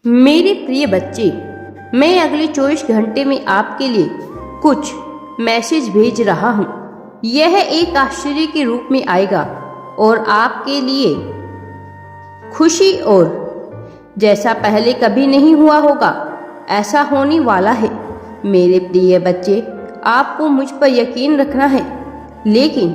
मेरे प्रिय बच्चे, मैं अगले 24 घंटे में आपके लिए कुछ मैसेज भेज रहा हूँ। यह एक आश्चर्य के रूप में आएगा और आपके लिए खुशी और जैसा पहले कभी नहीं हुआ होगा ऐसा होने वाला है। मेरे प्रिय बच्चे, आपको मुझ पर यकीन रखना है, लेकिन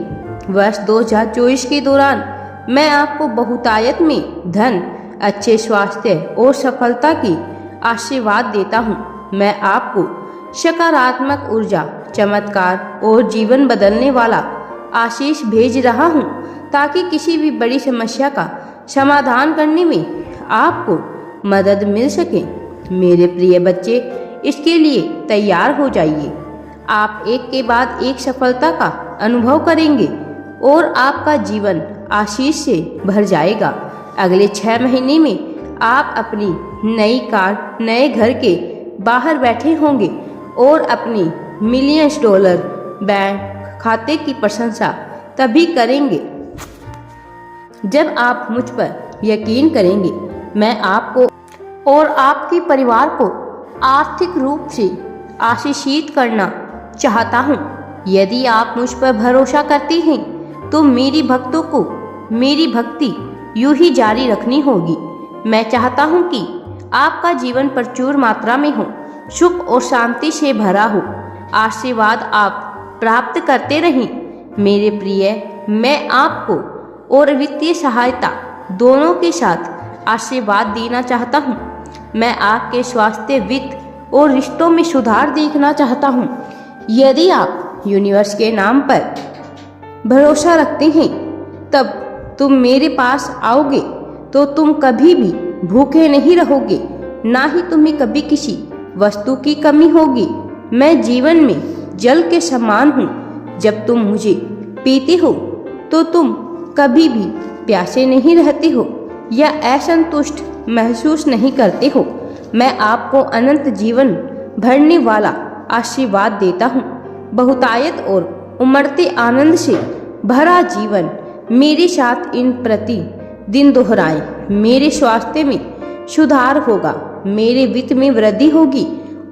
वर्ष 2024 के दौरान मैं आपको बहुतायत में धन, अच्छे स्वास्थ्य और सफलता की आशीर्वाद देता हूँ। मैं आपको सकारात्मक ऊर्जा, चमत्कार और जीवन बदलने वाला आशीष भेज रहा हूँ, ताकि किसी भी बड़ी समस्या का समाधान करने में आपको मदद मिल सके। मेरे प्रिय बच्चे, इसके लिए तैयार हो जाइए। आप एक के बाद एक सफलता का अनुभव करेंगे और आपका जीवन आशीष से भर जाएगा। अगले 6 महीने में आप अपनी नई कार, नए घर के बाहर बैठे होंगे और अपनी मिलियंस डॉलर बैंक खाते की प्रशंसा तभी करेंगे जब आप मुझ पर यकीन करेंगे। मैं आपको और आपके परिवार को आर्थिक रूप से आशीषित करना चाहता हूँ। यदि आप मुझ पर भरोसा करते हैं तो मेरी भक्तों को मेरी भक्ति यूं ही जारी रखनी होगी। मैं चाहता हूं कि आपका जीवन प्रचुर मात्रा में हो, सुख और शांति से भरा हो, आशीर्वाद आप प्राप्त करते रहें। मेरे प्रिय, मैं आपको और वित्तीय सहायता दोनों के साथ आशीर्वाद देना चाहता हूं। मैं आपके स्वास्थ्य, वित्त और रिश्तों में सुधार देखना चाहता हूं। यदि आप यूनिवर्स के नाम पर भरोसा रखते हैं, तब तुम मेरे पास आओगे तो तुम कभी भी भूखे नहीं रहोगे, ना ही तुम्हें कभी किसी वस्तु की कमी होगी। मैं जीवन में जल के समान हूँ। जब तुम मुझे पीते हो तो तुम कभी भी प्यासे नहीं रहते हो या असंतुष्ट महसूस नहीं करते हो। मैं आपको अनंत जीवन भरने वाला आशीर्वाद देता हूँ। बहुतायत और उमड़ते आनंद से भरा जीवन मेरे साथ इन प्रति दिन दोहराएं। मेरे स्वास्थ्य में सुधार होगा, मेरे वित्त में वृद्धि होगी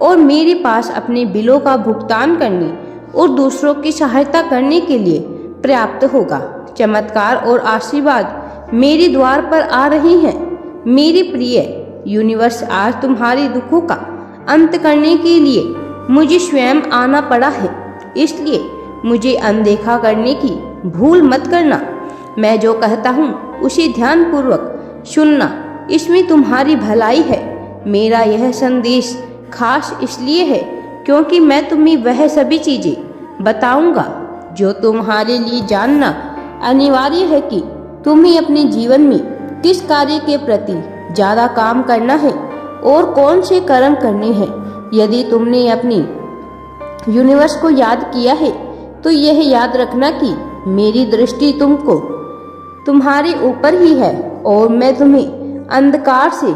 और मेरे पास अपने बिलों का भुगतान करने और दूसरों की सहायता करने के लिए पर्याप्त होगा। चमत्कार और आशीर्वाद मेरे द्वार पर आ रहे हैं। मेरे प्रिय, यूनिवर्स आज तुम्हारे दुखों का अंत करने के लिए मुझे स्वयं आना पड़ा है, इसलिए मुझे अनदेखा करने की भूल मत करना। मैं जो कहता हूँ उसे ध्यानपूर्वक सुनना, इसमें तुम्हारी भलाई है। मेरा यह संदेश खास इसलिए है क्योंकि मैं तुम्हें वह सभी चीजें बताऊंगा जो तुम्हारे लिए जानना अनिवार्य है कि तुम्हें अपने जीवन में किस कार्य के प्रति ज्यादा काम करना है और कौन से कर्म करने हैं। यदि तुमने अपनी यूनिवर्स को याद किया है तो यह याद रखना कि मेरी दृष्टि तुमको तुम्हारे ऊपर ही है और मैं तुम्हें अंधकार से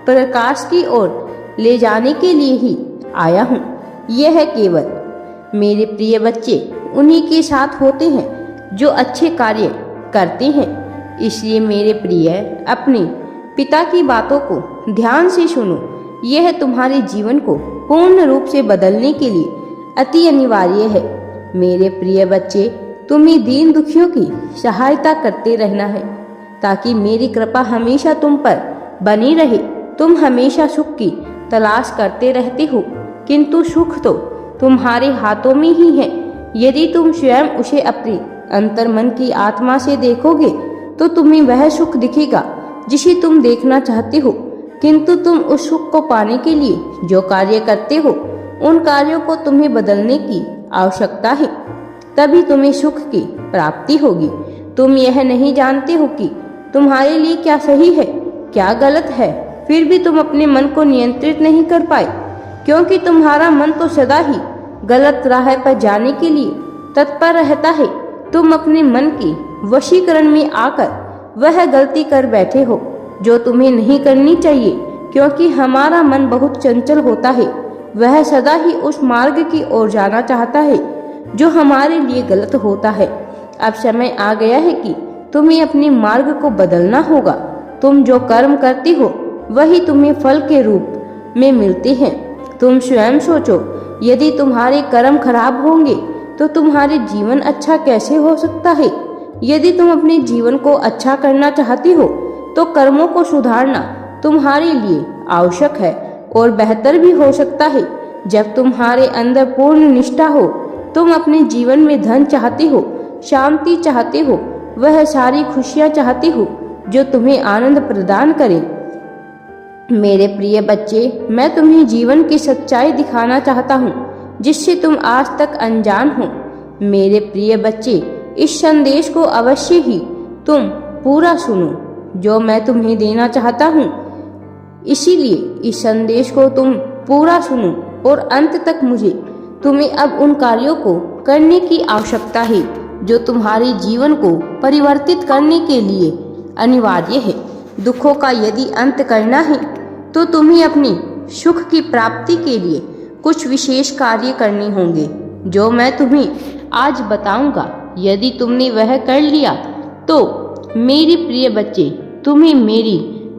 प्रकाश की ओर ले जाने के लिए ही आया हूँ। यह केवल मेरे प्रिय बच्चे उन्हीं के साथ होते हैं जो अच्छे कार्य करते हैं। इसलिए मेरे प्रिय, अपने पिता की बातों को ध्यान से सुनो। यह तुम्हारे जीवन को पूर्ण रूप से बदलने के लिए अति अनिवार्य है। मेरे प्रिय बच्चे, तुम्हें दीन दुखियों की सहायता करते रहना है ताकि मेरी कृपा हमेशा तुम पर बनी रहे। तुम हमेशा सुख की तलाश करते रहते हो, किंतु सुख तो तुम्हारे हाथों में ही है। यदि तुम स्वयं उसे अपने अंतर्मन की आत्मा से देखोगे तो तुम्हें वह सुख दिखेगा जिसे तुम देखना चाहते हो। किंतु तुम उस सुख को पाने के लिए जो कार्य करते हो, उन कार्यों को तुम्हें बदलने की आवश्यकता है, तभी तुम्हें सुख की प्राप्ति होगी। तुम यह नहीं जानते हो कि तुम्हारे लिए क्या सही है, क्या गलत है, फिर भी तुम अपने मन को नियंत्रित नहीं कर पाए, क्योंकि तुम्हारा मन तो सदा ही गलत राह पर जाने के लिए तत्पर रहता है। तुम अपने मन के वशीकरण में आकर वह गलती कर बैठे हो जो तुम्हें नहीं करनी चाहिए, क्योंकि हमारा मन बहुत चंचल होता है। वह सदा ही उस मार्ग की ओर जाना चाहता है जो हमारे लिए गलत होता है। अब समय आ गया है कि तुम्हें अपने मार्ग को बदलना होगा। तुम जो कर्म करते हो वही तुम्हें फल के रूप में मिलते हैं। तुम स्वयं सोचो, यदि तुम्हारे कर्म खराब होंगे तो तुम्हारे जीवन अच्छा कैसे हो सकता है। यदि तुम अपने जीवन को अच्छा करना चाहती हो तो कर्मों को सुधारना तुम्हारे लिए आवश्यक है और बेहतर भी हो सकता है। जब तुम्हारे अंदर पूर्ण निष्ठा हो, तुम अपने जीवन में धन चाहती हो, शांति चाहती हो, वह सारी खुशियां चाहती हो जो तुम्हें आनंद प्रदान करे। मेरे प्रिय बच्चे, मैं तुम्हें जीवन की सच्चाई दिखाना चाहता हूँ जिससे तुम आज तक अनजान हो। मेरे प्रिय बच्चे, इस संदेश को अवश्य ही तुम पूरा सुनो जो मैं तुम्हें देना चाहता हूँ। इसीलिए इस संदेश को तुम पूरा सुनो और अंत तक मुझे तुम्हें अब उन कार्यों को करने की आवश्यकता है जो तुम्हारे जीवन को परिवर्तित करने के लिए अनिवार्य है। दुखों का यदि अंत करना है तो तुम्हें अपनी सुख की प्राप्ति के लिए कुछ विशेष कार्य करने होंगे जो मैं तुम्हें आज बताऊंगा। यदि तुमने वह कर लिया तो मेरे प्रिय बच्चे, तुम्हें मेरी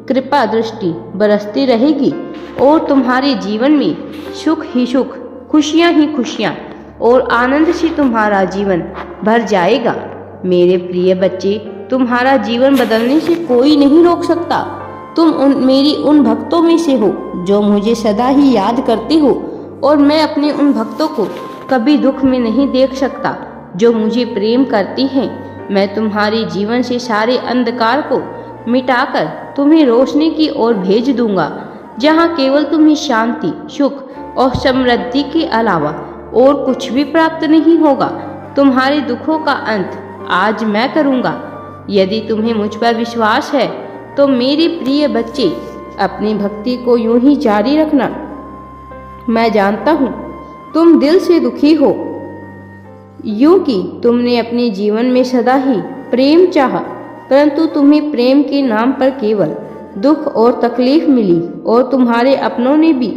कृपा दृष्टि बरसती रहेगी और तुम्हारे जीवन में सुख ही सुख, खुशियां ही खुशियां और आनंद से तुम्हारा जीवन भर जाएगा। मेरे प्रिय बच्चे, तुम्हारा जीवन बदलने से कोई नहीं रोक सकता। तुम मेरी उन भक्तों में से हो जो मुझे सदा ही याद करते हो और मैं अपने उन भक्तों को कभी दुख में नहीं देख सकता जो मुझे प्रेम करती हैं। मैं तुम्हारे जीवन से सारे अंधकार को मिटाकर तुम्हें रोशनी की ओर भेज दूंगा, जहाँ केवल तुम्हें शांति, सुख और समृद्धि के अलावा और कुछ भी प्राप्त नहीं होगा। तुम्हारे दुखों का अंत आज मैं करूंगा। यदि तुम्हें मुझ पर विश्वास है तो मेरे प्रिय बच्चे, अपनी भक्ति को यूं ही जारी रखना। मैं जानता हूँ तुम दिल से दुखी हो, यूं कि तुमने अपने जीवन में सदा ही प्रेम चाहा, परंतु तुम्हें प्रेम के नाम पर केवल दुख और तकलीफ मिली और तुम्हारे अपनों ने भी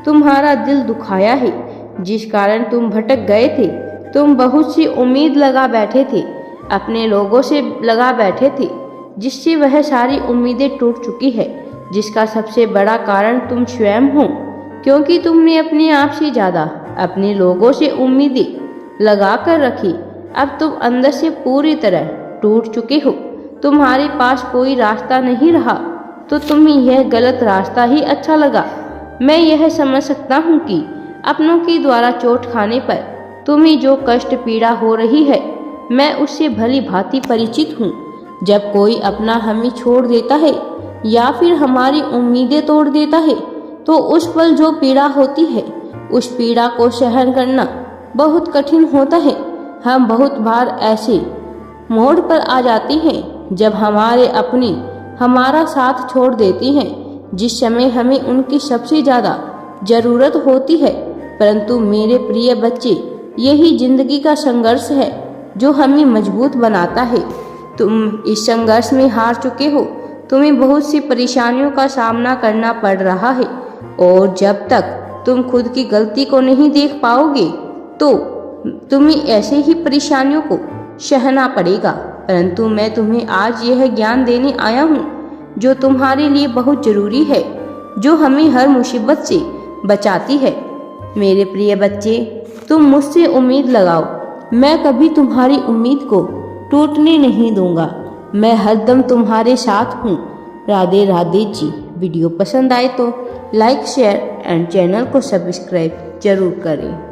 तुम्हारा दिल दुखाया है, जिस कारण तुम भटक गए थे। तुम बहुत सी उम्मीद लगा बैठे थे, अपने लोगों से लगा बैठे थे, जिससे वह सारी उम्मीदें टूट चुकी है, जिसका सबसे बड़ा कारण तुम स्वयं हो, क्योंकि तुमने अपने आप से ज़्यादा अपने लोगों से उम्मीदें लगा कर रखी। अब तुम अंदर से पूरी तरह टूट चुके हो, तुम्हारे पास कोई रास्ता नहीं रहा, तो तुम्हें यह गलत रास्ता ही अच्छा लगा। मैं यह समझ सकता हूँ कि अपनों के द्वारा चोट खाने पर तुम्हें जो कष्ट पीड़ा हो रही है, मैं उससे भली भांति परिचित हूँ। जब कोई अपना हमें छोड़ देता है या फिर हमारी उम्मीदें तोड़ देता है तो उस पल जो पीड़ा होती है, उस पीड़ा को सहन करना बहुत कठिन होता है। हम बहुत बार ऐसे मोड़ पर आ जाते हैं जब हमारे अपने हमारा साथ छोड़ देते हैं, जिस समय हमें उनकी सबसे ज़्यादा ज़रूरत होती है। परंतु मेरे प्रिय बच्चे, यही जिंदगी का संघर्ष है जो हमें मजबूत बनाता है। तुम इस संघर्ष में हार चुके हो, तुम्हें बहुत सी परेशानियों का सामना करना पड़ रहा है और जब तक तुम खुद की गलती को नहीं देख पाओगे तो तुम्हें ऐसे ही परेशानियों को सहना पड़ेगा। परंतु मैं तुम्हें आज यह ज्ञान देने आया हूँ जो तुम्हारे लिए बहुत जरूरी है, जो हमें हर मुसीबत से बचाती है। मेरे प्रिय बच्चे, तुम मुझसे उम्मीद लगाओ, मैं कभी तुम्हारी उम्मीद को टूटने नहीं दूंगा। मैं हरदम तुम्हारे साथ हूँ। राधे राधे जी। वीडियो पसंद आए तो लाइक, शेयर एंड चैनल को सब्सक्राइब जरूर करें।